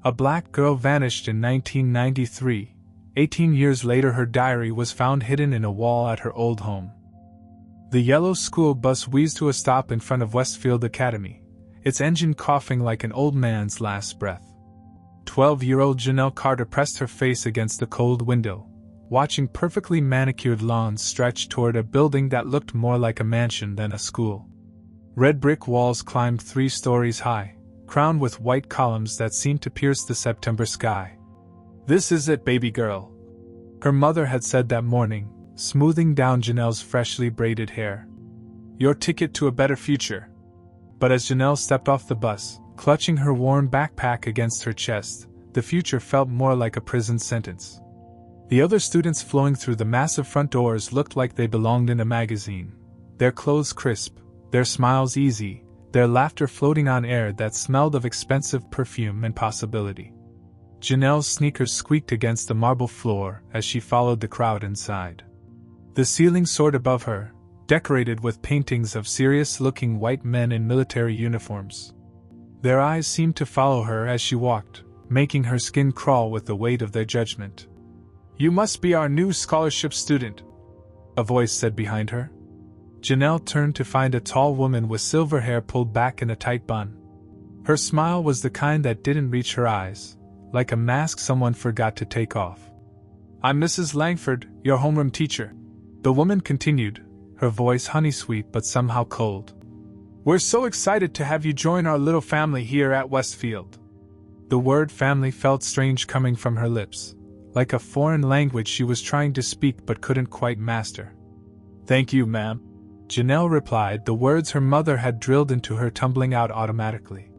A black girl vanished in 1993. 18 years later, her diary was found hidden in a wall at her old home. The yellow school bus wheezed to a stop in front of Westfield Academy, its engine coughing like an old man's last breath. 12-year-old Janelle Carter pressed her face against the cold window, watching perfectly manicured lawns stretch toward a building that looked more like a mansion than a school. Red brick walls climbed 3 stories high, crowned with white columns that seemed to pierce the September sky. "This is it, baby girl," her mother had said that morning, smoothing down Janelle's freshly braided hair. "Your ticket to a better future." But as Janelle stepped off the bus, clutching her worn backpack against her chest, the future felt more like a prison sentence. The other students flowing through the massive front doors looked like they belonged in a magazine, their clothes crisp, their smiles easy, their laughter floating on air that smelled of expensive perfume and possibility. Janelle's sneakers squeaked against the marble floor as she followed the crowd inside. The ceiling soared above her, decorated with paintings of serious-looking white men in military uniforms. Their eyes seemed to follow her as she walked, making her skin crawl with the weight of their judgment. "You must be our new scholarship student," a voice said behind her. Janelle turned to find a tall woman with silver hair pulled back in a tight bun. Her smile was the kind that didn't reach her eyes, like a mask someone forgot to take off. "I'm Mrs. Langford, your homeroom teacher," the woman continued, her voice honey-sweet but somehow cold. "We're so excited to have you join our little family here at Westfield." The word family felt strange coming from her lips, like a foreign language she was trying to speak but couldn't quite master. "Thank you, ma'am," Janelle replied, the words her mother had drilled into her tumbling out automatically.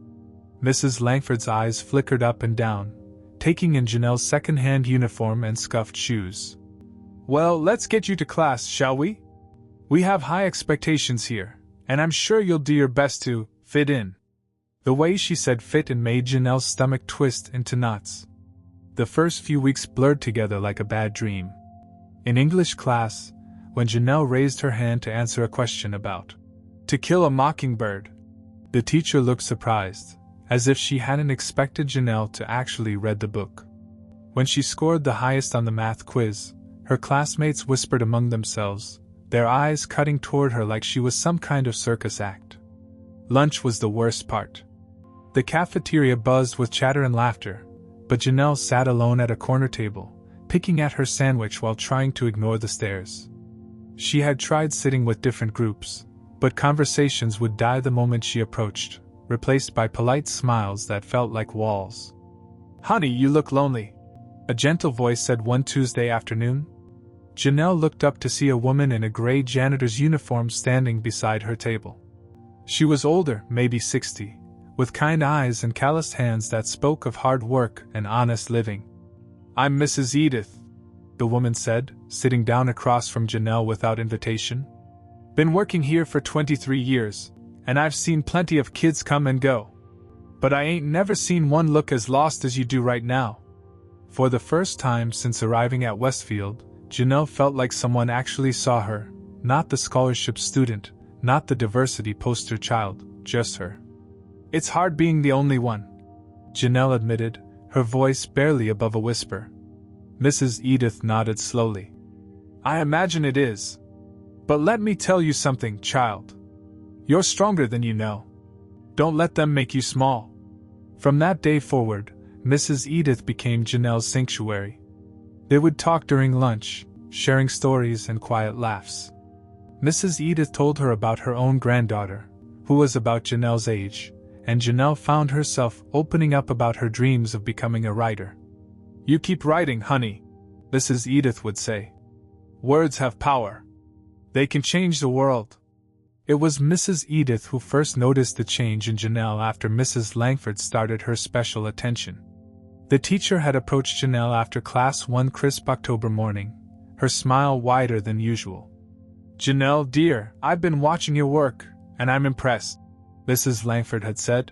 Mrs. Langford's eyes flickered up and down, taking in Janelle's second-hand uniform and scuffed shoes. "Well, let's get you to class, shall we? We have high expectations here, and I'm sure you'll do your best to fit in." The way she said fit in made Janelle's stomach twist into knots. The first few weeks blurred together like a bad dream. In English class, when Janelle raised her hand to answer a question about To Kill a Mockingbird, the teacher looked surprised, as if she hadn't expected Janelle to actually read the book. When she scored the highest on the math quiz, her classmates whispered among themselves, their eyes cutting toward her like she was some kind of circus act. Lunch was the worst part. The cafeteria buzzed with chatter and laughter, but Janelle sat alone at a corner table, picking at her sandwich while trying to ignore the stares. She had tried sitting with different groups, but conversations would die the moment she approached, replaced by polite smiles that felt like walls. "Honey, you look lonely," a gentle voice said one Tuesday afternoon. Janelle looked up to see a woman in a gray janitor's uniform standing beside her table. She was older, maybe 60, with kind eyes and calloused hands that spoke of hard work and honest living. "I'm Mrs. Edith," the woman said, sitting down across from Janelle without invitation. "Been working here for 23 years, and I've seen plenty of kids come and go. But I ain't never seen one look as lost as you do right now." For the first time since arriving at Westfield, Janelle felt like someone actually saw her, not the scholarship student, not the diversity poster child, just her. "It's hard being the only one," Janelle admitted, her voice barely above a whisper. Mrs. Edith nodded slowly. "I imagine it is. But let me tell you something, child. You're stronger than you know. Don't let them make you small." From that day forward, Mrs. Edith became Janelle's sanctuary. They would talk during lunch, sharing stories and quiet laughs. Mrs. Edith told her about her own granddaughter, who was about Janelle's age, and Janelle found herself opening up about her dreams of becoming a writer. "You keep writing, honey," Mrs. Edith would say. "Words have power. They can change the world." It was Mrs. Edith who first noticed the change in Janelle after Mrs. Langford started her special attention. The teacher had approached Janelle after class one crisp October morning, her smile wider than usual. "Janelle, dear, I've been watching your work, and I'm impressed," Mrs. Langford had said.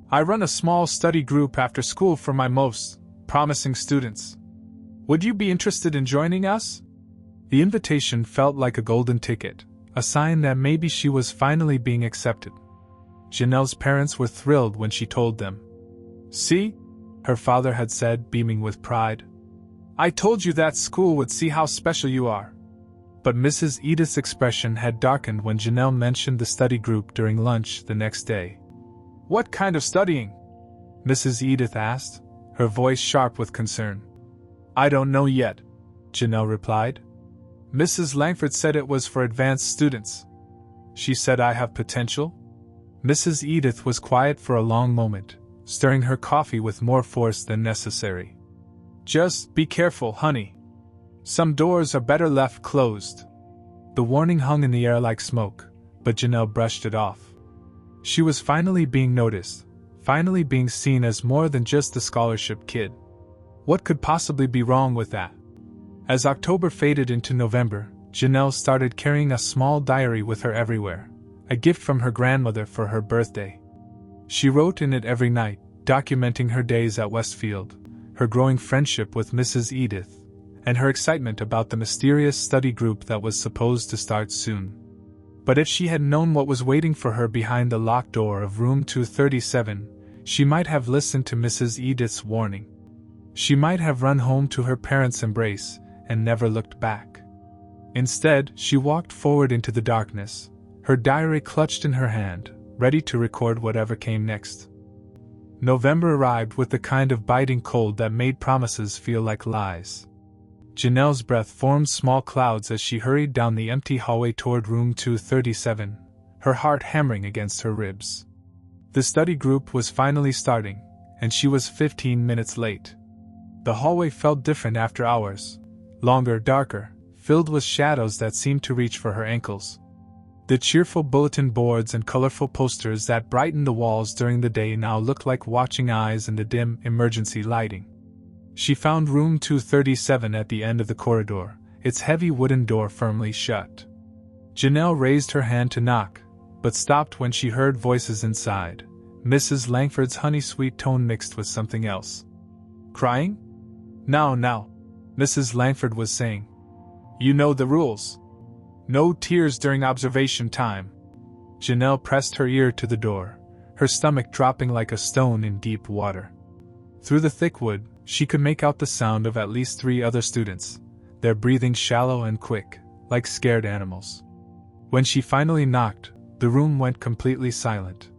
"I run a small study group after school for my most promising students. Would you be interested in joining us?" The invitation felt like a golden ticket, a sign that maybe she was finally being accepted. Janelle's parents were thrilled when she told them. "See? her father had said, beaming with pride. "I told you that school would see how special you are." But Mrs. Edith's expression had darkened when Janelle mentioned the study group during lunch the next day. "What kind of studying?" Mrs. Edith asked, her voice sharp with concern. "I don't know yet," Janelle replied. "Mrs. Langford said it was for advanced students. She said I have potential." Mrs. Edith was quiet for a long moment, stirring her coffee with more force than necessary. "Just be careful, honey. Some doors are better left closed." The warning hung in the air like smoke, but Janelle brushed it off. She was finally being noticed, finally being seen as more than just a scholarship kid. What could possibly be wrong with that? As October faded into November, Janelle started carrying a small diary with her everywhere, a gift from her grandmother for her birthday. She wrote in it every night, documenting her days at Westfield, her growing friendship with Mrs. Edith, and her excitement about the mysterious study group that was supposed to start soon. But if she had known what was waiting for her behind the locked door of room 237, she might have listened to Mrs. Edith's warning. She might have run home to her parents' embrace and never looked back. Instead, she walked forward into the darkness, her diary clutched in her hand, ready to record whatever came next. November arrived with the kind of biting cold that made promises feel like lies. Janelle's breath formed small clouds as she hurried down the empty hallway toward room 237, her heart hammering against her ribs. The study group was finally starting, and she was 15 minutes late. The hallway felt different after hours, longer, darker, filled with shadows that seemed to reach for her ankles. The cheerful bulletin boards and colorful posters that brightened the walls during the day now looked like watching eyes in the dim, emergency lighting. She found room 237 at the end of the corridor, its heavy wooden door firmly shut. Janelle raised her hand to knock, but stopped when she heard voices inside, Mrs. Langford's honey-sweet tone mixed with something else. "Crying? Now, Mrs. Langford was saying. "You know the rules. No tears during observation time." Janelle pressed her ear to the door, her stomach dropping like a stone in deep water. Through the thick wood, she could make out the sound of at least 3 other students, their breathing shallow and quick, like scared animals. When she finally knocked, the room went completely silent.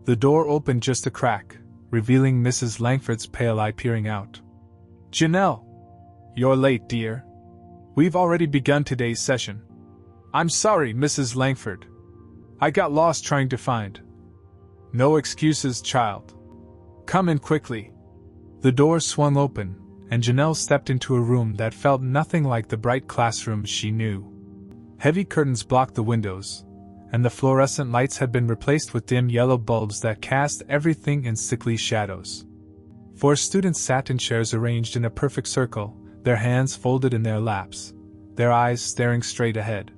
The door opened just a crack, revealing Mrs. Langford's pale eye peering out. "Janelle! You're late, dear. We've already begun today's session." "I'm sorry, Mrs. Langford. I got lost trying to find." "No excuses, child. Come in quickly." The door swung open, and Janelle stepped into a room that felt nothing like the bright classrooms she knew. Heavy curtains blocked the windows, and the fluorescent lights had been replaced with dim yellow bulbs that cast everything in sickly shadows. 4 students sat in chairs arranged in a perfect circle, their hands folded in their laps, their eyes staring straight ahead.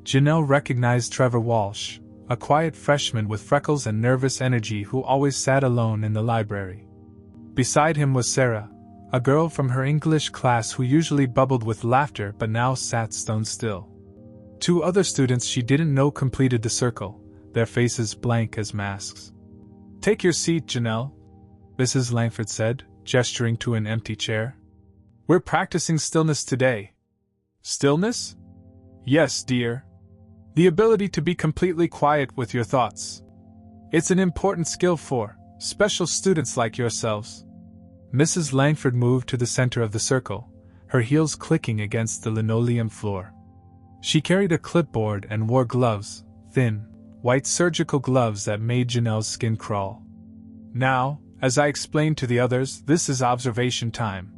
Janelle recognized Trevor Walsh, a quiet freshman with freckles and nervous energy who always sat alone in the library. Beside him was Sarah, a girl from her English class who usually bubbled with laughter but now sat stone still. 2 other students she didn't know completed the circle, their faces blank as masks. "Take your seat, Janelle," Mrs. Langford said, gesturing to an empty chair. "We're practicing stillness today." "Stillness?" "Yes, dear. The ability to be completely quiet with your thoughts. It's an important skill for special students like yourselves." Mrs. Langford moved to the center of the circle, her heels clicking against the linoleum floor. She carried a clipboard and wore gloves, thin, white surgical gloves that made Janelle's skin crawl. "Now, as I explained to the others, this is observation time.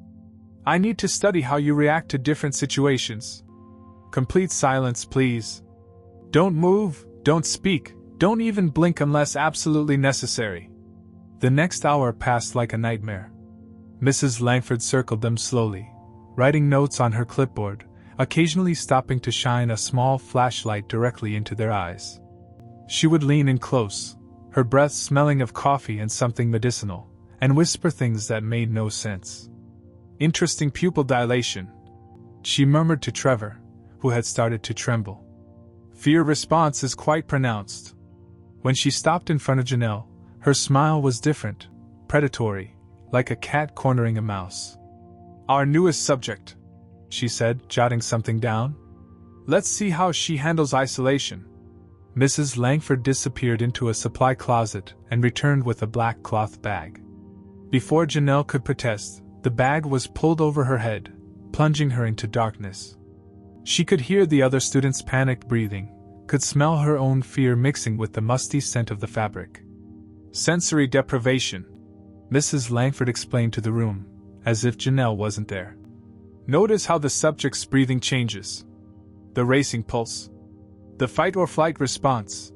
I need to study how you react to different situations. Complete silence, please. Don't move, don't speak, don't even blink unless absolutely necessary." The next hour passed like a nightmare. Mrs. Langford circled them slowly, writing notes on her clipboard, occasionally stopping to shine a small flashlight directly into their eyes. She would lean in close, her breath smelling of coffee and something medicinal, and whisper things that made no sense. "Interesting pupil dilation," she murmured to Trevor, who had started to tremble. "Fear response is quite pronounced." When she stopped in front of Janelle, her smile was different, predatory, like a cat cornering a mouse. "Our newest subject," she said, jotting something down. "Let's see how she handles isolation." Mrs. Langford disappeared into a supply closet and returned with a black cloth bag. Before Janelle could protest, the bag was pulled over her head, plunging her into darkness. She could hear the other students' panicked breathing, could smell her own fear mixing with the musty scent of the fabric. "Sensory deprivation," Mrs. Langford explained to the room, as if Janelle wasn't there. "Notice how the subject's breathing changes. The racing pulse. The fight-or-flight response."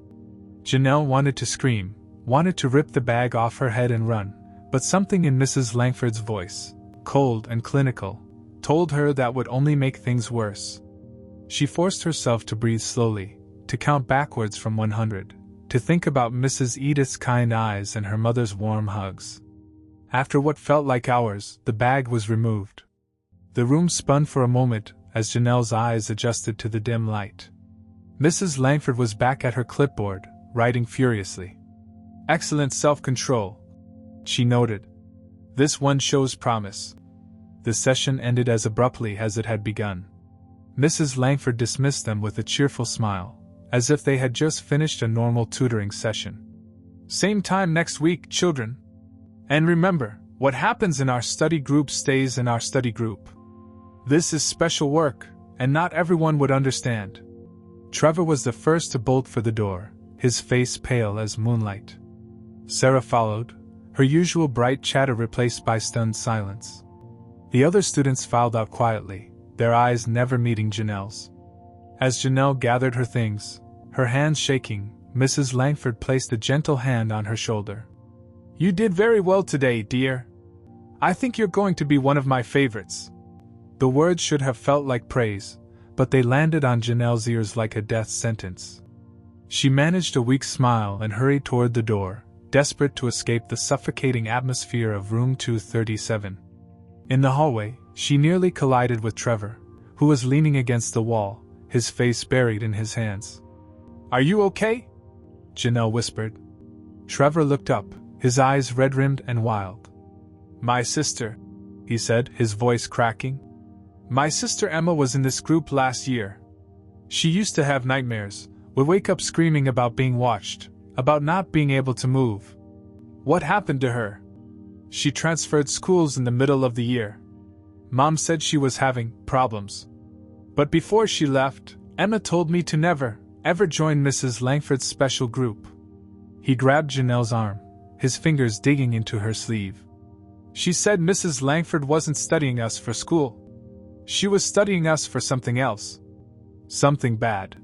Janelle wanted to scream, wanted to rip the bag off her head and run, but something in Mrs. Langford's voice, cold and clinical, told her that would only make things worse. She forced herself to breathe slowly, to count backwards from 100, to think about Mrs. Edith's kind eyes and her mother's warm hugs. After what felt like hours, the bag was removed. The room spun for a moment as Janelle's eyes adjusted to the dim light. Mrs. Langford was back at her clipboard, writing furiously. "Excellent self-control," she noted. "This one shows promise." The session ended as abruptly as it had begun. Mrs. Langford dismissed them with a cheerful smile, as if they had just finished a normal tutoring session. "Same time next week, children. And remember, what happens in our study group stays in our study group. This is special work, and not everyone would understand." Trevor was the first to bolt for the door, his face pale as moonlight. Sarah followed, her usual bright chatter replaced by stunned silence. The other students filed out quietly, their eyes never meeting Janelle's. As Janelle gathered her things, her hands shaking, Mrs. Langford placed a gentle hand on her shoulder. "You did very well today, dear. I think you're going to be one of my favorites." The words should have felt like praise, but they landed on Janelle's ears like a death sentence. She managed a weak smile and hurried toward the door, desperate to escape the suffocating atmosphere of room 237. In the hallway, she nearly collided with Trevor, who was leaning against the wall, his face buried in his hands. "Are you okay?" Janelle whispered. Trevor looked up, his eyes red-rimmed and wild. "My sister," he said, his voice cracking. "My sister Emma was in this group last year. She used to have nightmares, would wake up screaming about being watched, about not being able to move. What happened to her? She transferred schools in the middle of the year. Mom said she was having problems. But before she left, Emma told me to never, ever join Mrs. Langford's special group." He grabbed Janelle's arm, his fingers digging into her sleeve. "She said Mrs. Langford wasn't studying us for school. She was studying us for something else. Something bad."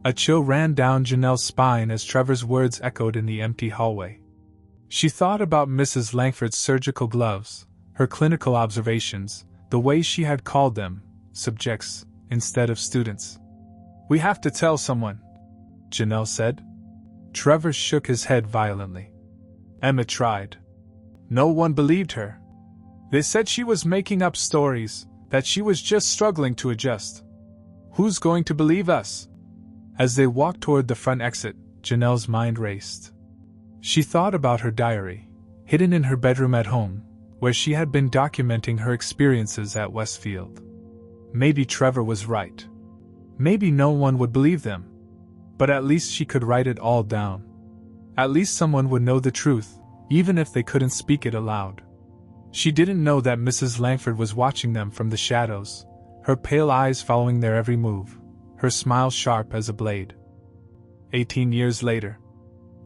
A chill ran down Janelle's spine as Trevor's words echoed in the empty hallway. She thought about Mrs. Langford's surgical gloves, her clinical observations, the way she had called them subjects instead of students. "We have to tell someone," Janelle said. Trevor shook his head violently. "Emma tried. No one believed her. They said she was making up stories, that she was just struggling to adjust. Who's going to believe us?" As they walked toward the front exit, Janelle's mind raced. She thought about her diary, hidden in her bedroom at home, where she had been documenting her experiences at Westfield. Maybe Trevor was right. Maybe no one would believe them. But at least she could write it all down. At least someone would know the truth, even if they couldn't speak it aloud. She didn't know that Mrs. Langford was watching them from the shadows, her pale eyes following their every move, her smile sharp as a blade. 18 years later.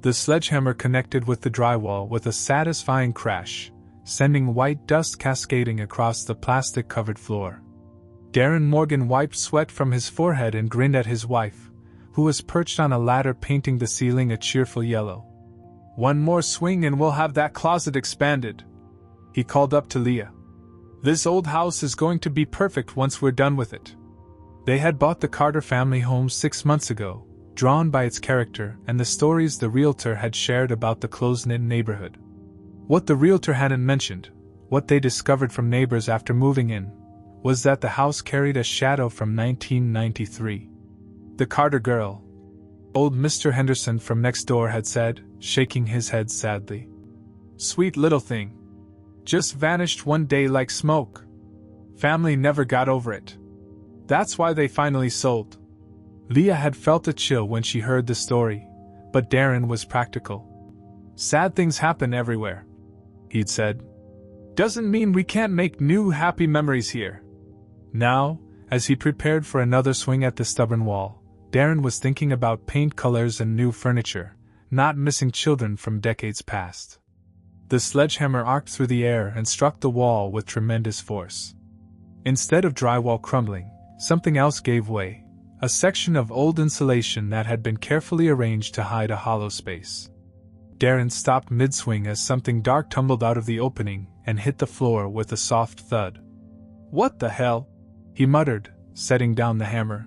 The sledgehammer connected with the drywall with a satisfying crash, sending white dust cascading across the plastic-covered floor. Darren Morgan wiped sweat from his forehead and grinned at his wife, who was perched on a ladder painting the ceiling a cheerful yellow. "One more swing and we'll have that closet expanded," he called up to Leah. "This old house is going to be perfect once we're done with it." They had bought the Carter family home 6 months ago, drawn by its character and the stories the realtor had shared about the close-knit neighborhood. What the realtor hadn't mentioned, what they discovered from neighbors after moving in, was that the house carried a shadow from 1993. "The Carter girl," old Mr. Henderson from next door had said, shaking his head sadly. "Sweet little thing. Just vanished one day like smoke. Family never got over it. That's why they finally sold. Leah had felt a chill when she heard the story, but Darren was practical. Sad things happen everywhere, he'd said. Doesn't mean we can't make new happy memories here. Now, as he prepared for another swing at the stubborn wall, Darren was thinking about paint colors and new furniture, not missing children from decades past. The sledgehammer arced through the air and struck the wall with tremendous force. Instead of drywall crumbling, something else gave way, a section of old insulation that had been carefully arranged to hide a hollow space. Darren stopped mid-swing as something dark tumbled out of the opening and hit the floor with a soft thud. "What the hell?" he muttered, setting down the hammer.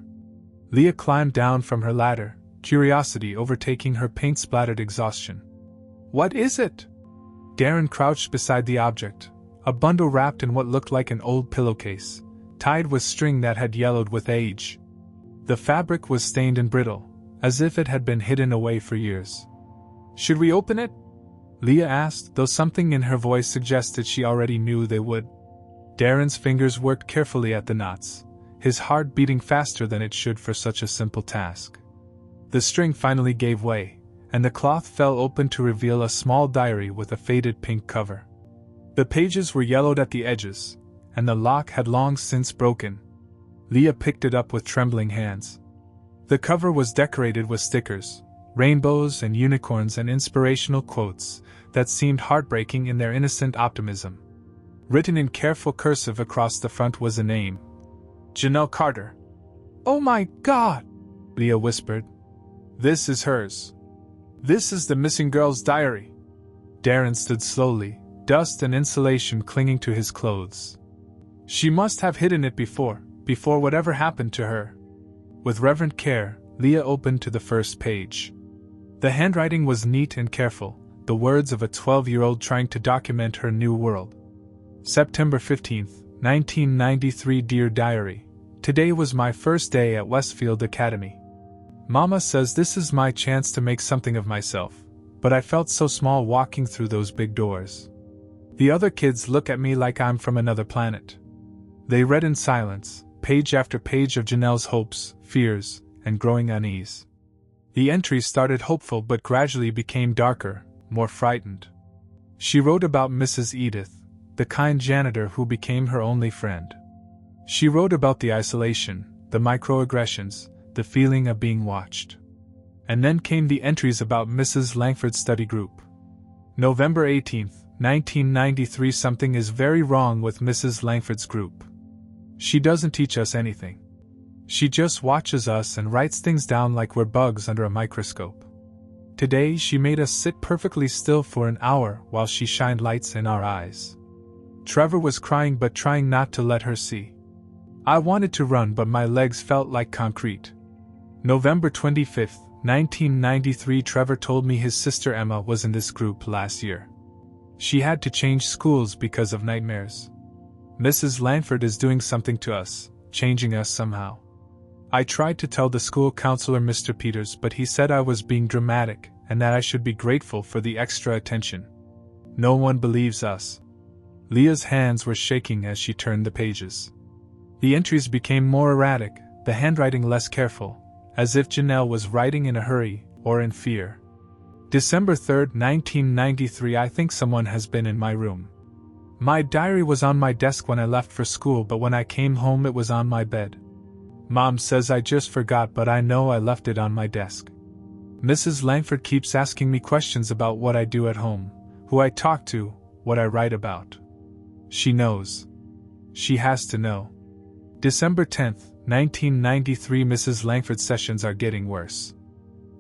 Leah climbed down from her ladder, curiosity overtaking her paint-splattered exhaustion. "What is it?" Darren crouched beside the object, a bundle wrapped in what looked like an old pillowcase, tied with string that had yellowed with age. The fabric was stained and brittle, as if it had been hidden away for years. "Should we open it?" Leah asked, though something in her voice suggested she already knew they would. Darren's fingers worked carefully at the knots, his heart beating faster than it should for such a simple task. The string finally gave way, and the cloth fell open to reveal a small diary with a faded pink cover. The pages were yellowed at the edges, and the lock had long since broken. Leah picked it up with trembling hands. The cover was decorated with stickers, rainbows and unicorns and inspirational quotes that seemed heartbreaking in their innocent optimism. Written in careful cursive across the front was a name. Janelle Carter. "Oh my God!" Leah whispered. "This is hers. This is the missing girl's diary." Darren stood slowly, dust and insulation clinging to his clothes. "She must have hidden it before whatever happened to her." With reverent care, Leah opened to the first page. The handwriting was neat and careful, the words of a 12-year-old trying to document her new world. September 15th, 1993. Dear Diary. Today was my first day at Westfield Academy. Mama says this is my chance to make something of myself, but I felt so small walking through those big doors. The other kids look at me like I'm from another planet. They read in silence, page after page of Janelle's hopes, fears, and growing unease. The entries started hopeful but gradually became darker, more frightened. She wrote about Mrs. Edith, the kind janitor who became her only friend. She wrote about the isolation, the microaggressions, the feeling of being watched. And then came the entries about Mrs. Langford's study group. November 18th, 1993. Something is very wrong with Mrs. Langford's group. She doesn't teach us anything. She just watches us and writes things down like we're bugs under a microscope. Today she made us sit perfectly still for an hour while she shined lights in our eyes. Trevor was crying but trying not to let her see. I wanted to run but my legs felt like concrete. November 25th, 1993. Trevor told me his sister Emma was in this group last year. She had to change schools because of nightmares. Mrs. Langford is doing something to us, changing us somehow. I tried to tell the school counselor Mr. Peters, but he said I was being dramatic and that I should be grateful for the extra attention. No one believes us. Leah's hands were shaking as she turned the pages. The entries became more erratic, the handwriting less careful, as if Janelle was writing in a hurry or in fear. December 3rd, 1993. I think someone has been in my room. My diary was on my desk when I left for school, but when I came home it was on my bed. Mom says I just forgot, but I know I left it on my desk. Mrs. Langford keeps asking me questions about what I do at home, who I talk to, what I write about. She knows. She has to know. December 10th, 1993. Mrs. Langford's sessions are getting worse.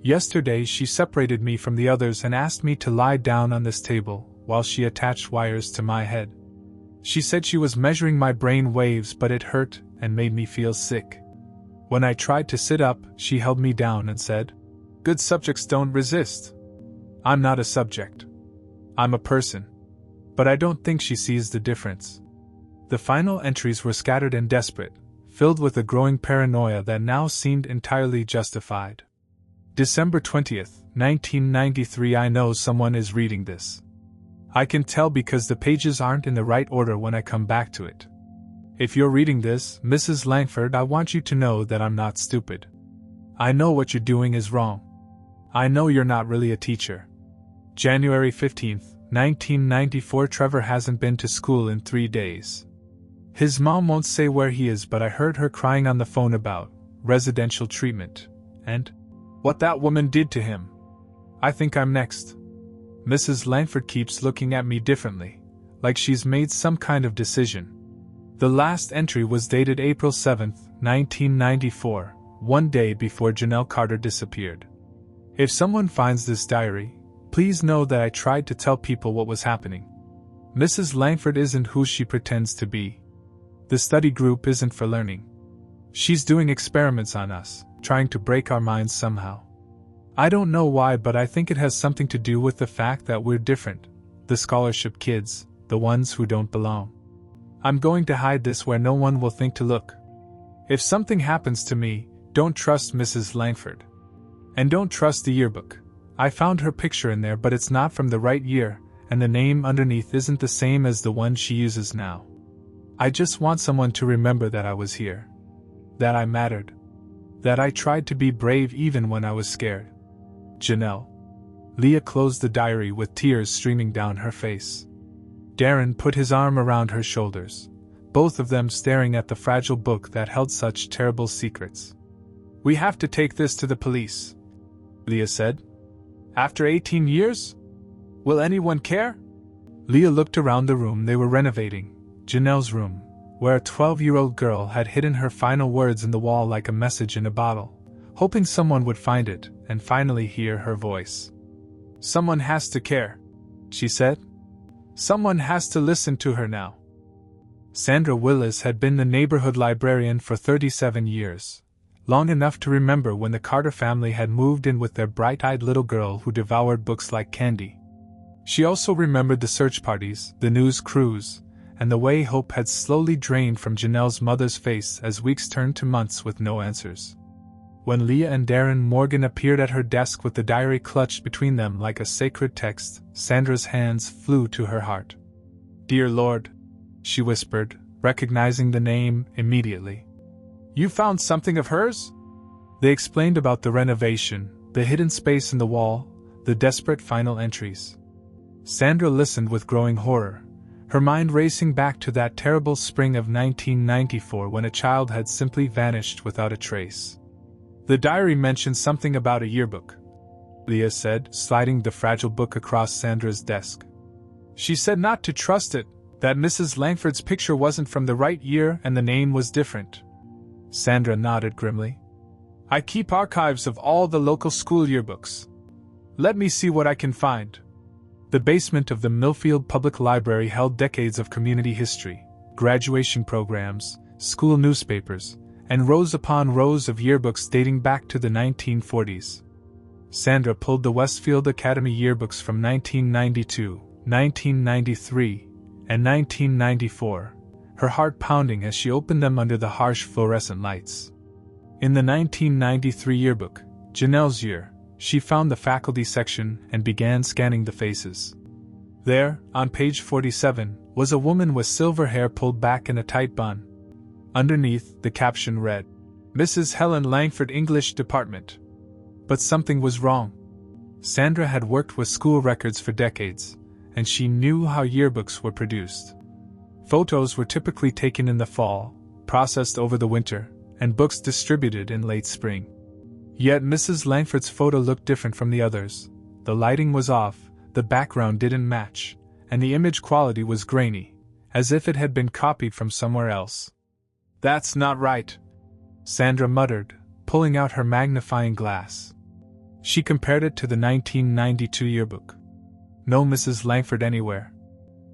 Yesterday she separated me from the others and asked me to lie down on this table while she attached wires to my head. She said she was measuring my brain waves, but it hurt and made me feel sick. When I tried to sit up, she held me down and said, "Good subjects don't resist." I'm not a subject. I'm a person. But I don't think she sees the difference. The final entries were scattered and desperate, filled with a growing paranoia that now seemed entirely justified. December 20th, 1993. I know someone is reading this. I can tell because the pages aren't in the right order when I come back to it. If you're reading this, Mrs. Langford, I want you to know that I'm not stupid. I know what you're doing is wrong. I know you're not really a teacher. January 15th, 1994. Trevor hasn't been to school in 3 days. His mom won't say where he is, but I heard her crying on the phone about residential treatment and what that woman did to him. I think I'm next. Mrs. Langford keeps looking at me differently, like she's made some kind of decision. The last entry was dated April 7th, 1994, one day before Janelle Carter disappeared. If someone finds this diary, please know that I tried to tell people what was happening. Mrs. Langford isn't who she pretends to be. The study group isn't for learning. She's doing experiments on us, trying to break our minds somehow. I don't know why, but I think it has something to do with the fact that we're different, the scholarship kids, the ones who don't belong. I'm going to hide this where no one will think to look. If something happens to me, don't trust Mrs. Langford. And don't trust the yearbook. I found her picture in there, but it's not from the right year, and the name underneath isn't the same as the one she uses now. I just want someone to remember that I was here. That I mattered. That I tried to be brave even when I was scared. Janelle. Leah closed the diary with tears streaming down her face. Darren put his arm around her shoulders, both of them staring at the fragile book that held such terrible secrets. We have to take this to the police, Leah said. After 18 years? Will anyone care? Leah looked around the room they were renovating, Janelle's room, where a 12-year-old girl had hidden her final words in the wall like a message in a bottle, hoping someone would find it and finally hear her voice. Someone has to care, she said. Someone has to listen to her now. Sandra Willis had been the neighborhood librarian for 37 years, long enough to remember when the Carter family had moved in with their bright-eyed little girl who devoured books like candy. She also remembered the search parties, the news crews, and the way hope had slowly drained from Janelle's mother's face as weeks turned to months with no answers. When Leah and Darren Morgan appeared at her desk with the diary clutched between them like a sacred text, Sandra's hands flew to her heart. "Dear Lord," she whispered, recognizing the name immediately. "You found something of hers?" They explained about the renovation, the hidden space in the wall, the desperate final entries. Sandra listened with growing horror, her mind racing back to that terrible spring of 1994 when a child had simply vanished without a trace. The diary mentioned something about a yearbook, Leah said, sliding the fragile book across Sandra's desk. She said not to trust it, that Mrs. Langford's picture wasn't from the right year and the name was different. Sandra nodded grimly. "I keep archives of all the local school yearbooks. Let me see what I can find." The basement of the Millfield Public Library held decades of community history, graduation programs, school newspapers, and rows upon rows of yearbooks dating back to the 1940s. Sandra pulled the Westfield Academy yearbooks from 1992, 1993, and 1994, her heart pounding as she opened them under the harsh fluorescent lights. In the 1993 yearbook, Janelle's year, she found the faculty section and began scanning the faces. There, on page 47, was a woman with silver hair pulled back in a tight bun. Underneath, the caption read, "Mrs. Helen Langford, English Department." But something was wrong. Sandra had worked with school records for decades, and she knew how yearbooks were produced. Photos were typically taken in the fall, processed over the winter, and books distributed in late spring. Yet Mrs. Langford's photo looked different from the others. The lighting was off, the background didn't match, and the image quality was grainy, as if it had been copied from somewhere else. "That's not right," Sandra muttered, pulling out her magnifying glass. She compared it to the 1992 yearbook. No Mrs. Langford anywhere.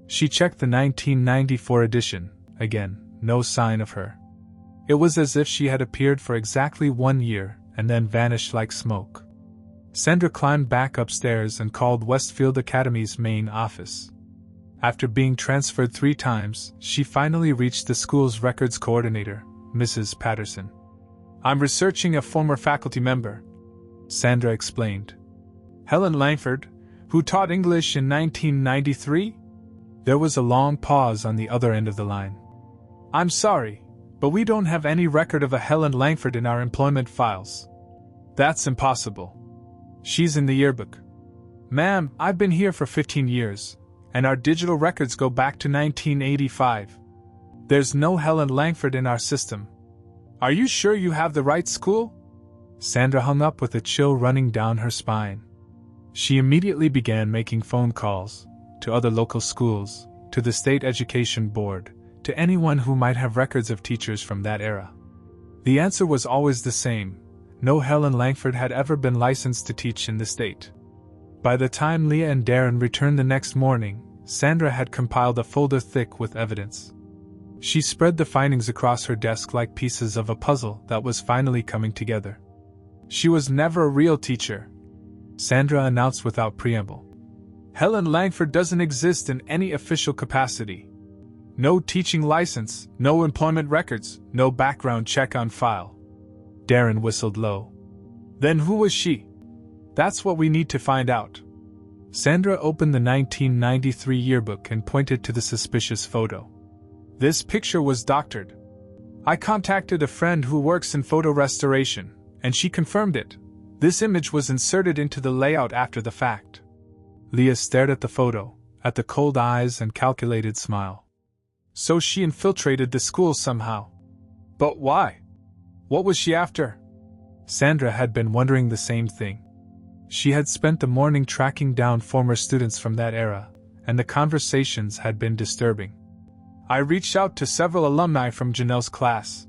She checked the 1994 edition, again, no sign of her. It was as if she had appeared for exactly 1 year, and then vanished like smoke. Sandra climbed back upstairs and called Westfield Academy's main office. After being transferred 3 times, she finally reached the school's records coordinator, Mrs. Patterson. "I'm researching a former faculty member," Sandra explained. "Helen Langford, Who taught English in 1993? There was a long pause on the other end of the line. I'm sorry, but we don't have any record of a Helen Langford in our employment files. That's impossible. She's in the yearbook. Ma'am, I've been here for 15 years, and our digital records go back to 1985. There's no Helen Langford in our system. Are you sure you have the right school? Sandra hung up with a chill running down her spine. She immediately began making phone calls to other local schools, to the state education board, to anyone who might have records of teachers from that era. The answer was always the same. No Helen Langford had ever been licensed to teach in the state. By the time Leah and Darren returned the next morning, Sandra had compiled a folder thick with evidence. She spread the findings across her desk like pieces of a puzzle that was finally coming together. She was never a real teacher, Sandra announced without preamble. Helen Langford doesn't exist in any official capacity. No teaching license, no employment records, no background check on file. Darren whistled low. Then who was she? That's what we need to find out. Sandra opened the 1993 yearbook and pointed to the suspicious photo. This picture was doctored. I contacted a friend who works in photo restoration, and she confirmed it. This image was inserted into the layout after the fact. Leah stared at the photo, at the cold eyes and calculated smile. So she infiltrated the school somehow. But why? What was she after? Sandra had been wondering the same thing. She had spent the morning tracking down former students from that era, and the conversations had been disturbing. I reached out to several alumni from Janelle's class,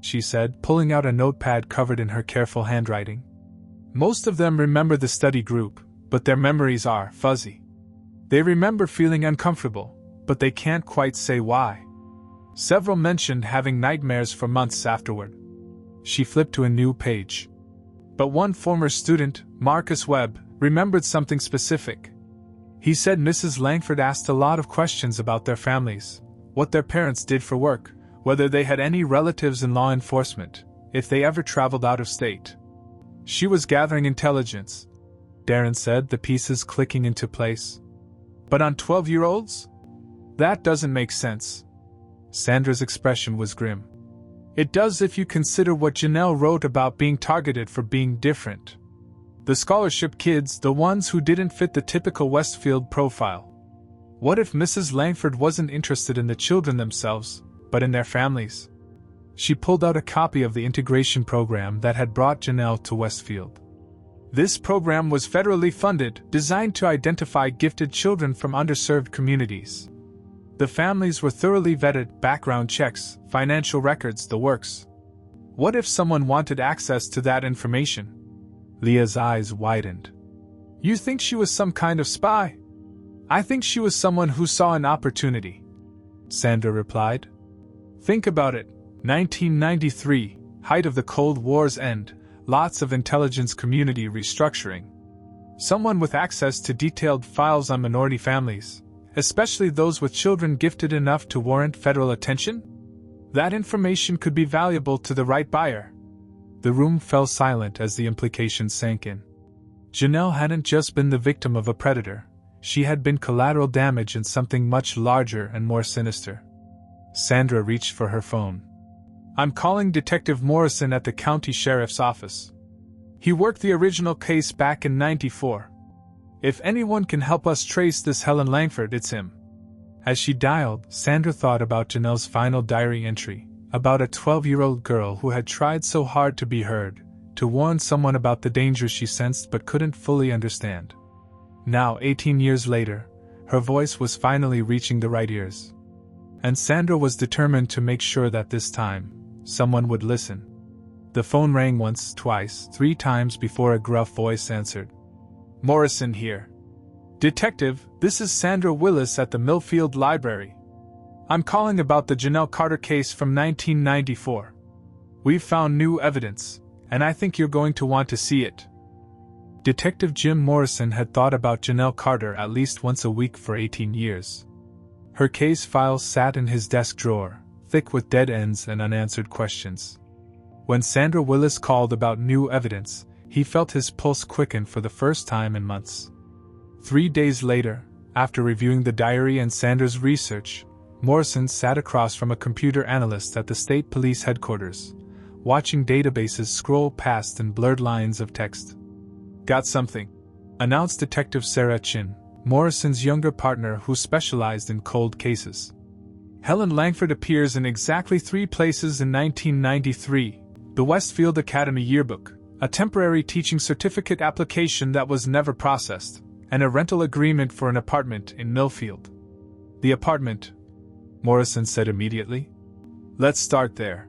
she said, pulling out a notepad covered in her careful handwriting. Most of them remember the study group, but their memories are fuzzy. They remember feeling uncomfortable, but they can't quite say why. Several mentioned having nightmares for months afterward. She flipped to a new page. But one former student, Marcus Webb, remembered something specific. He said Mrs. Langford asked a lot of questions about their families, what their parents did for work, whether they had any relatives in law enforcement, if they ever traveled out of state. She was gathering intelligence, Darren said, the pieces clicking into place. But on 12-year-olds? That doesn't make sense. Sandra's expression was grim. It does if you consider what Janelle wrote about being targeted for being different. The scholarship kids, the ones who didn't fit the typical Westfield profile. What if Mrs. Langford wasn't interested in the children themselves, but in their families? She pulled out a copy of the integration program that had brought Janelle to Westfield. This program was federally funded, designed to identify gifted children from underserved communities. The families were thoroughly vetted, background checks, financial records, the works. What if someone wanted access to that information? Leah's eyes widened. You think she was some kind of spy? I think she was someone who saw an opportunity, Sandra replied. Think about it. 1993, height of the Cold War's end, lots of intelligence community restructuring. Someone with access to detailed files on minority families, especially those with children gifted enough to warrant federal attention? That information could be valuable to the right buyer. The room fell silent as the implication sank in. Janelle hadn't just been the victim of a predator, she had been collateral damage in something much larger and more sinister. Sandra reached for her phone. I'm calling Detective Morrison at the county sheriff's office. He worked the original case back in '94. If anyone can help us trace this Helen Langford, it's him. As she dialed, Sandra thought about Janelle's final diary entry, about a 12-year-old girl who had tried so hard to be heard, to warn someone about the danger she sensed but couldn't fully understand. Now, 18 years later, her voice was finally reaching the right ears. And Sandra was determined to make sure that this time, someone would listen. The phone rang once, twice, 3 times before a gruff voice answered. Morrison here. Detective, this is Sandra Willis at the Millfield Library. I'm calling about the Janelle Carter case from 1994. We've found new evidence, and I think you're going to want to see it. Detective Jim Morrison had thought about Janelle Carter at least once a week for 18 years. Her case files sat in his desk drawer, thick with dead ends and unanswered questions. When Sandra Willis called about new evidence, he felt his pulse quicken for the first time in months. 3 days later, after reviewing the diary and Sanders' research, Morrison sat across from a computer analyst at the state police headquarters, watching databases scroll past in blurred lines of text. "Got something," announced Detective Sarah Chin, Morrison's younger partner who specialized in cold cases. Helen Langford appears in exactly 3 places in 1993: the Westfield Academy yearbook, a temporary teaching certificate application that was never processed, and a rental agreement for an apartment in Millfield. "The apartment," Morrison said immediately. "Let's start there."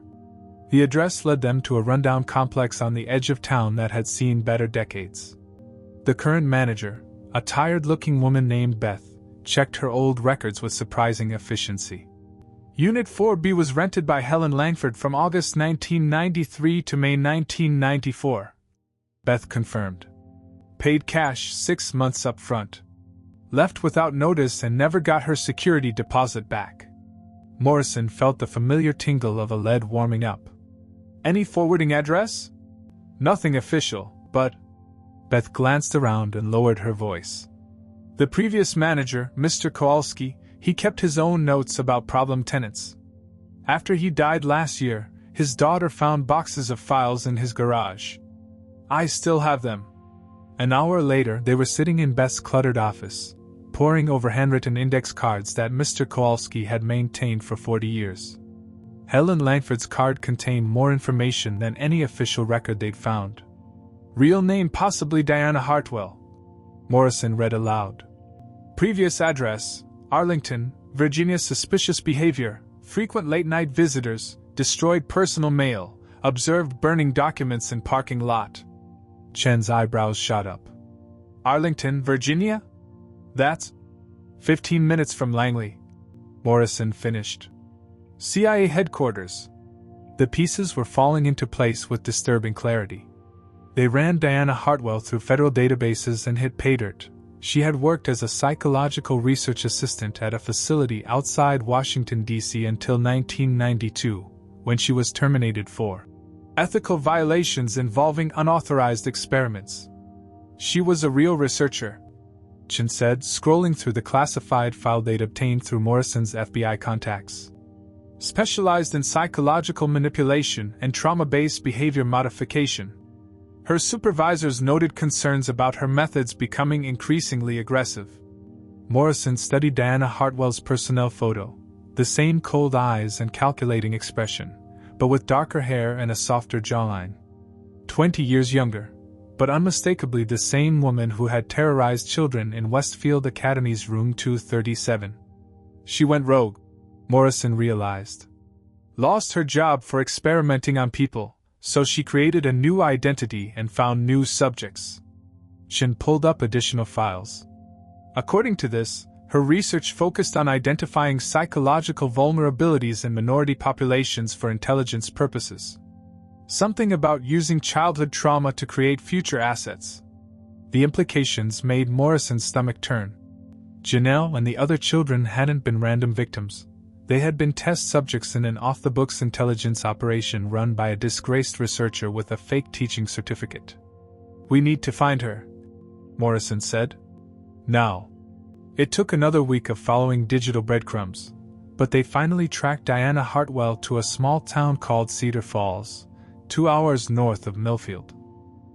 The address led them to a rundown complex on the edge of town that had seen better decades. The current manager, a tired-looking woman named Beth, checked her old records with surprising efficiency. Unit 4B was rented by Helen Langford from August 1993 to May 1994, Beth confirmed. "Paid cash 6 months up front. Left without notice and never got her security deposit back." Morrison felt the familiar tingle of a lead warming up. "Any forwarding address?" "Nothing official, but..." Beth glanced around and lowered her voice. "The previous manager, Mr. Kowalski, he kept his own notes about problem tenants. After he died last year, his daughter found boxes of files in his garage. I still have them." An hour later, they were sitting in Beth's cluttered office, poring over handwritten index cards that Mr. Kowalski had maintained for 40 years. Helen Langford's card contained more information than any official record they'd found. "Real name possibly Diana Hartwell," Morrison read aloud. "Previous address, Arlington, Virginia. Suspicious behavior, frequent late-night visitors, destroyed personal mail, observed burning documents in parking lot." Chen's eyebrows shot up. "Arlington, Virginia? That's 15 minutes from Langley," Morrison finished. "CIA headquarters." The pieces were falling into place with disturbing clarity. They ran Diana Hartwell through federal databases and hit pay dirt. She had worked as a psychological research assistant at a facility outside Washington, D.C. until 1992, when she was terminated for ethical violations involving unauthorized experiments. "She was a real researcher," Chen said, scrolling through the classified file they'd obtained through Morrison's FBI contacts. "Specialized in psychological manipulation and trauma-based behavior modification. Her supervisors noted concerns about her methods becoming increasingly aggressive." Morrison studied Diana Hartwell's personnel photo, the same cold eyes and calculating expression, but with darker hair and a softer jawline. 20 years younger, but unmistakably the same woman who had terrorized children in Westfield Academy's room 237. She went rogue, Morrison realized. Lost her job for experimenting on people, so she created a new identity and found new subjects. Shin pulled up additional files. According to this, her research focused on identifying psychological vulnerabilities in minority populations for intelligence purposes. Something about using childhood trauma to create future assets. The implications made Morrison's stomach turn. Janelle and the other children hadn't been random victims. They had been test subjects in an off-the-books intelligence operation run by a disgraced researcher with a fake teaching certificate. "We need to find her," Morrison said. "Now." It took another week of following digital breadcrumbs, but they finally tracked Diana Hartwell to a small town called Cedar Falls, 2 hours north of Millfield.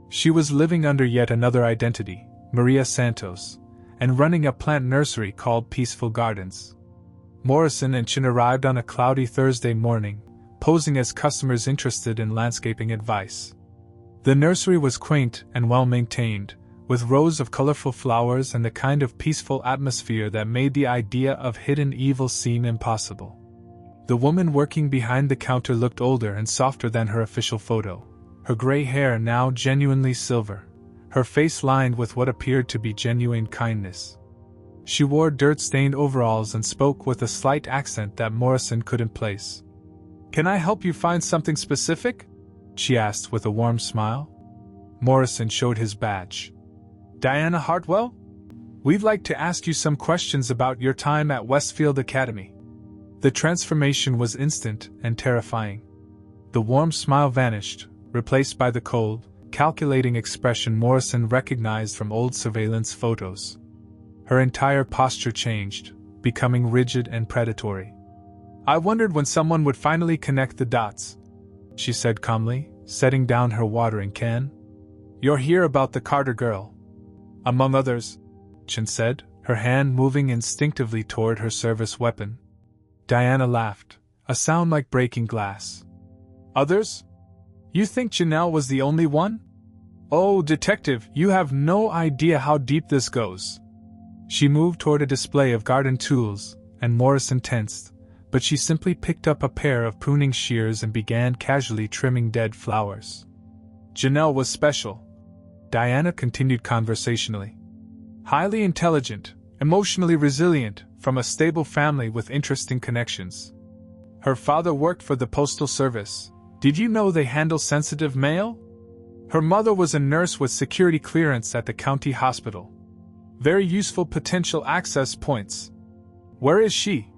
She was living under yet another identity, Maria Santos, and running a plant nursery called Peaceful Gardens. Morrison and Chin arrived on a cloudy Thursday morning, posing as customers interested in landscaping advice. The nursery was quaint and well-maintained, with rows of colorful flowers and the kind of peaceful atmosphere that made the idea of hidden evil seem impossible. The woman working behind the counter looked older and softer than her official photo, her gray hair now genuinely silver, her face lined with what appeared to be genuine kindness. She wore dirt-stained overalls and spoke with a slight accent that Morrison couldn't place. "Can I help you find something specific?" she asked with a warm smile. Morrison showed his badge. "Diana Hartwell? We'd like to ask you some questions about your time at Westfield Academy." The transformation was instant and terrifying. The warm smile vanished, replaced by the cold, calculating expression Morrison recognized from old surveillance photos. Her entire posture changed, becoming rigid and predatory. "I wondered when someone would finally connect the dots," she said calmly, setting down her watering can. "You're here about the Carter girl." "Among others," Chen said, her hand moving instinctively toward her service weapon. Diana laughed, a sound like breaking glass. "Others? You think Janelle was the only one? Oh, detective, you have no idea how deep this goes." She moved toward a display of garden tools, and Morrison tensed, but she simply picked up a pair of pruning shears and began casually trimming dead flowers. "Janelle was special," Diana continued conversationally. "Highly intelligent, emotionally resilient, from a stable family with interesting connections. Her father worked for the Postal Service. Did you know they handle sensitive mail? Her mother was a nurse with security clearance at the county hospital. Very useful potential access points." "Where is she?"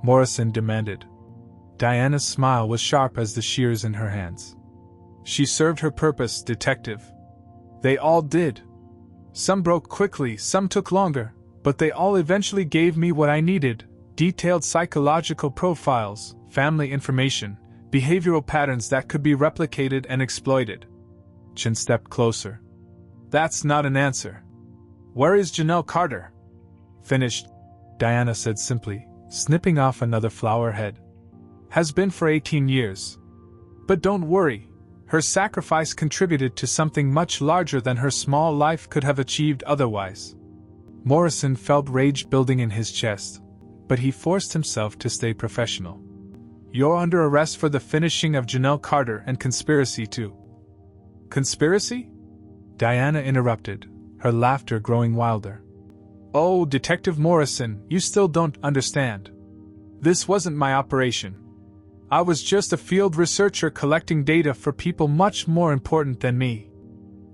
Morrison demanded. Diana's smile was sharp as the shears in her hands. "She served her purpose, detective. They all did. Some broke quickly, some took longer, but they all eventually gave me what I needed: detailed psychological profiles, family information, behavioral patterns that could be replicated and exploited." Chen stepped closer. "That's not an answer. Where is Janelle Carter?" "Finished," Diana said simply, snipping off another flower head. "Has been for 18 years. But don't worry, her sacrifice contributed to something much larger than her small life could have achieved otherwise." Morrison felt rage building in his chest, but he forced himself to stay professional. "You're under arrest for the finishing of Janelle Carter and conspiracy too." "Conspiracy?" Diana interrupted, her laughter growing wilder. "Oh, Detective Morrison, you still don't understand. This wasn't my operation. I was just a field researcher collecting data for people much more important than me."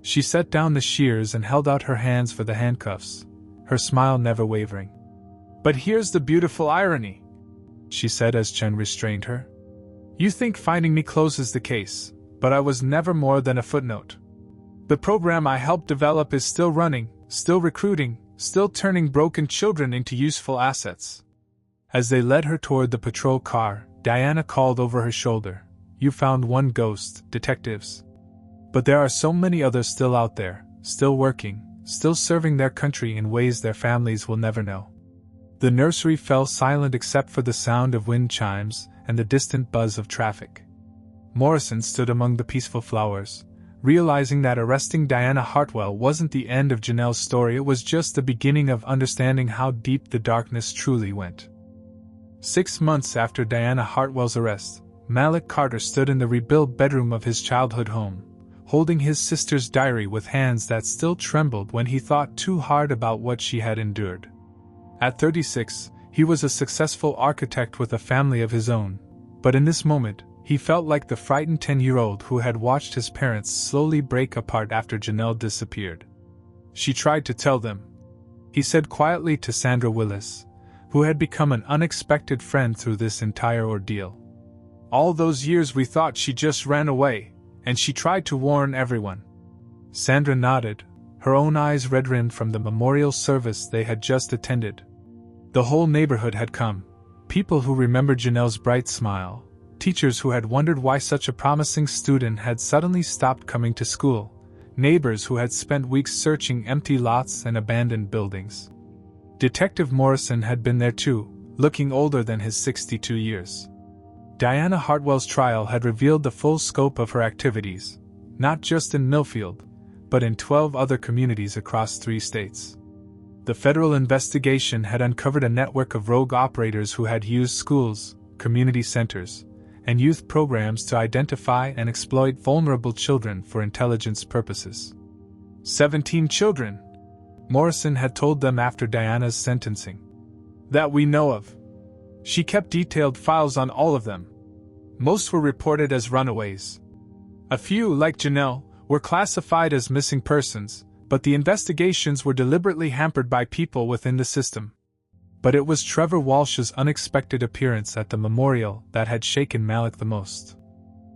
She set down the shears and held out her hands for the handcuffs, her smile never wavering. "But here's the beautiful irony," she said as Chen restrained her. "You think finding me closes the case, but I was never more than a footnote. The program I helped develop is still running, still recruiting, still turning broken children into useful assets." As they led her toward the patrol car, Diana called over her shoulder, "You found one ghost, detectives. But there are so many others still out there, still working, still serving their country in ways their families will never know." The nursery fell silent except for the sound of wind chimes and the distant buzz of traffic. Morrison stood among the peaceful flowers, realizing that arresting Diana Hartwell wasn't the end of Janelle's story, it was just the beginning of understanding how deep the darkness truly went. 6 months after Diana Hartwell's arrest, Malik Carter stood in the rebuilt bedroom of his childhood home, holding his sister's diary with hands that still trembled when he thought too hard about what she had endured. At 36, he was a successful architect with a family of his own, but in this moment, he felt like the frightened 10-year-old who had watched his parents slowly break apart after Janelle disappeared. "She tried to tell them," he said quietly to Sandra Willis, who had become an unexpected friend through this entire ordeal. "All those years we thought she just ran away, and she tried to warn everyone." Sandra nodded, her own eyes red-rimmed from the memorial service they had just attended. The whole neighborhood had come, people who remembered Janelle's bright smile, teachers who had wondered why such a promising student had suddenly stopped coming to school, neighbors who had spent weeks searching empty lots and abandoned buildings. Detective Morrison had been there too, looking older than his 62 years. Diana Hartwell's trial had revealed the full scope of her activities, not just in Millfield, but in 12 other communities across 3 states. The federal investigation had uncovered a network of rogue operators who had used schools, community centers, and youth programs to identify and exploit vulnerable children for intelligence purposes. 17 children, Morrison had told them after Diana's sentencing. "That we know of." She kept detailed files on all of them. Most were reported as runaways. A few, like Janelle, were classified as missing persons, but the investigations were deliberately hampered by people within the system. But it was Trevor Walsh's unexpected appearance at the memorial that had shaken Malik the most.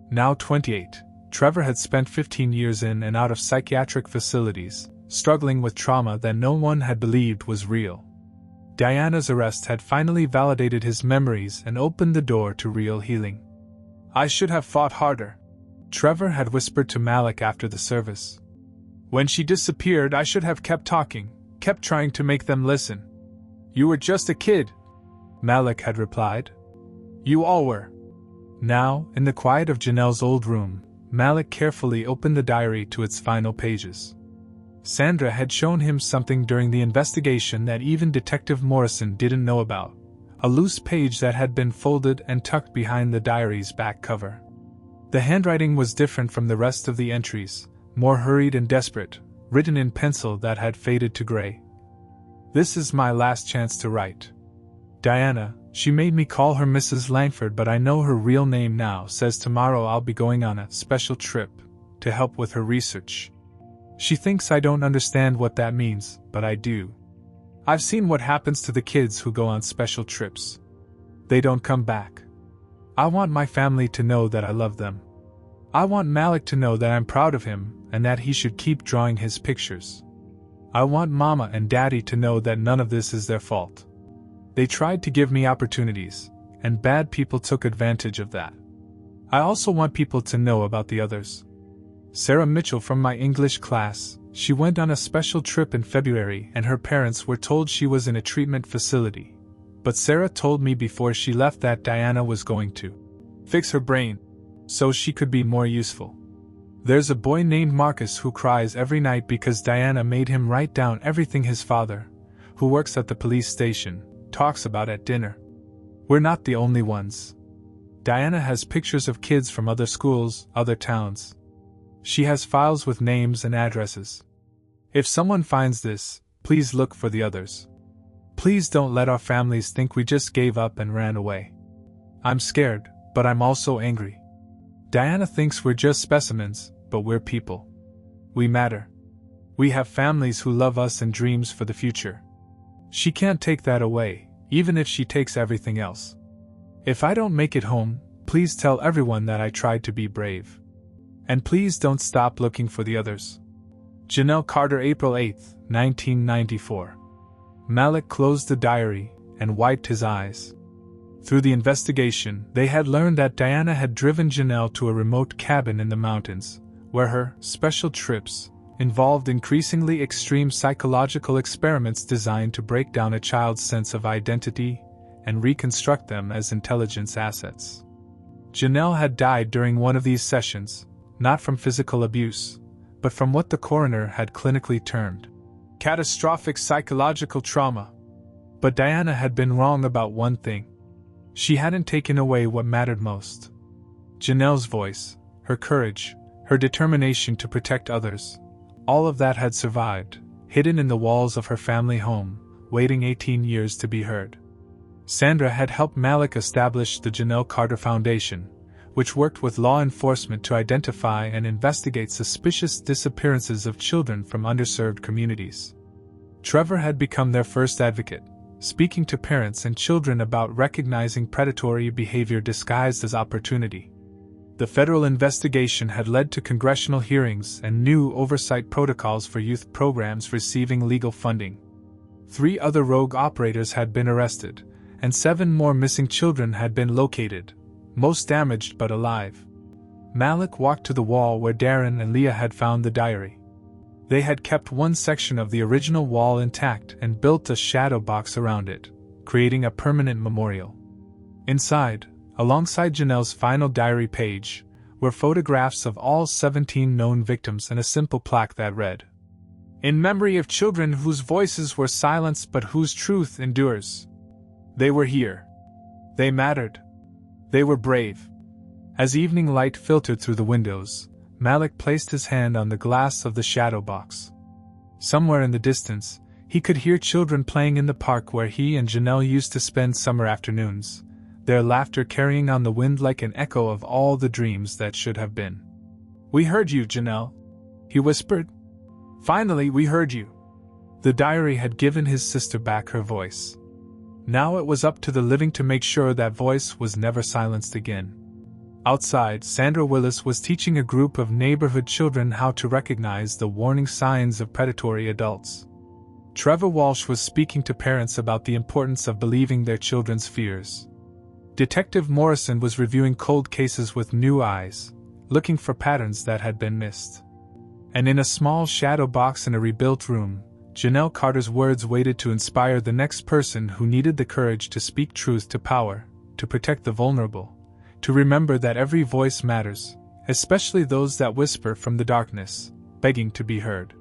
Now 28, Trevor had spent 15 years in and out of psychiatric facilities, struggling with trauma that no one had believed was real. Diana's arrest had finally validated his memories and opened the door to real healing. "I should have fought harder," Trevor had whispered to Malik after the service. "When she disappeared, I should have kept talking, kept trying to make them listen." "You were just a kid," Malik had replied. "You all were." Now, in the quiet of Janelle's old room, Malik carefully opened the diary to its final pages. Sandra had shown him something during the investigation that even Detective Morrison didn't know about: a loose page that had been folded and tucked behind the diary's back cover. The handwriting was different from the rest of the entries, more hurried and desperate, written in pencil that had faded to gray. "This is my last chance to write. Diana, she made me call her Mrs. Langford, but I know her real name now, says tomorrow I'll be going on a special trip to help with her research. She thinks I don't understand what that means, but I do. I've seen what happens to the kids who go on special trips. They don't come back. I want my family to know that I love them. I want Malik to know that I'm proud of him and that he should keep drawing his pictures. I want Mama and Daddy to know that none of this is their fault. They tried to give me opportunities, and bad people took advantage of that. I also want people to know about the others. Sarah Mitchell from my English class, she went on a special trip in February and her parents were told she was in a treatment facility. But Sarah told me before she left that Diana was going to fix her brain so she could be more useful. There's a boy named Marcus who cries every night because Diana made him write down everything his father, who works at the police station, talks about at dinner. We're not the only ones. Diana has pictures of kids from other schools, other towns. She has files with names and addresses. If someone finds this, please look for the others. Please don't let our families think we just gave up and ran away. I'm scared, but I'm also angry. Diana thinks we're just specimens, but we're people. We matter. We have families who love us and dreams for the future. She can't take that away, even if she takes everything else. If I don't make it home, please tell everyone that I tried to be brave. And please don't stop looking for the others. Janelle Carter, April 8, 1994. Malik closed the diary and wiped his eyes. Through the investigation, they had learned that Diana had driven Janelle to a remote cabin in the mountains, where her special trips involved increasingly extreme psychological experiments designed to break down a child's sense of identity and reconstruct them as intelligence assets. Janelle had died during one of these sessions, not from physical abuse, but from what the coroner had clinically termed catastrophic psychological trauma. But Diana had been wrong about one thing. She hadn't taken away what mattered most. Janelle's voice, her courage, her determination to protect others, all of that had survived, hidden in the walls of her family home, waiting 18 years to be heard. Sandra had helped Malik establish the Janelle Carter Foundation, which worked with law enforcement to identify and investigate suspicious disappearances of children from underserved communities. Trevor had become their first advocate, speaking to parents and children about recognizing predatory behavior disguised as opportunity. The federal investigation had led to congressional hearings and new oversight protocols for youth programs receiving legal funding. 3 other rogue operators had been arrested, and 7 more missing children had been located, most damaged but alive. Malik walked to the wall where Darren and Leah had found the diary. They had kept one section of the original wall intact and built a shadow box around it, creating a permanent memorial. Inside, alongside Janelle's final diary page, were photographs of all 17 known victims and a simple plaque that read, "In memory of children whose voices were silenced but whose truth endures. They were here. They mattered. They were brave." As evening light filtered through the windows, Malik placed his hand on the glass of the shadow box. Somewhere in the distance, he could hear children playing in the park where he and Janelle used to spend summer afternoons, their laughter carrying on the wind like an echo of all the dreams that should have been. "We heard you, Janelle," he whispered. "Finally, we heard you." The diary had given his sister back her voice. Now it was up to the living to make sure that voice was never silenced again. Outside, Sandra Willis was teaching a group of neighborhood children how to recognize the warning signs of predatory adults. Trevor Walsh was speaking to parents about the importance of believing their children's fears. Detective Morrison was reviewing cold cases with new eyes, looking for patterns that had been missed. And in a small shadow box in a rebuilt room, Janelle Carter's words waited to inspire the next person who needed the courage to speak truth to power, to protect the vulnerable, to remember that every voice matters, especially those that whisper from the darkness, begging to be heard.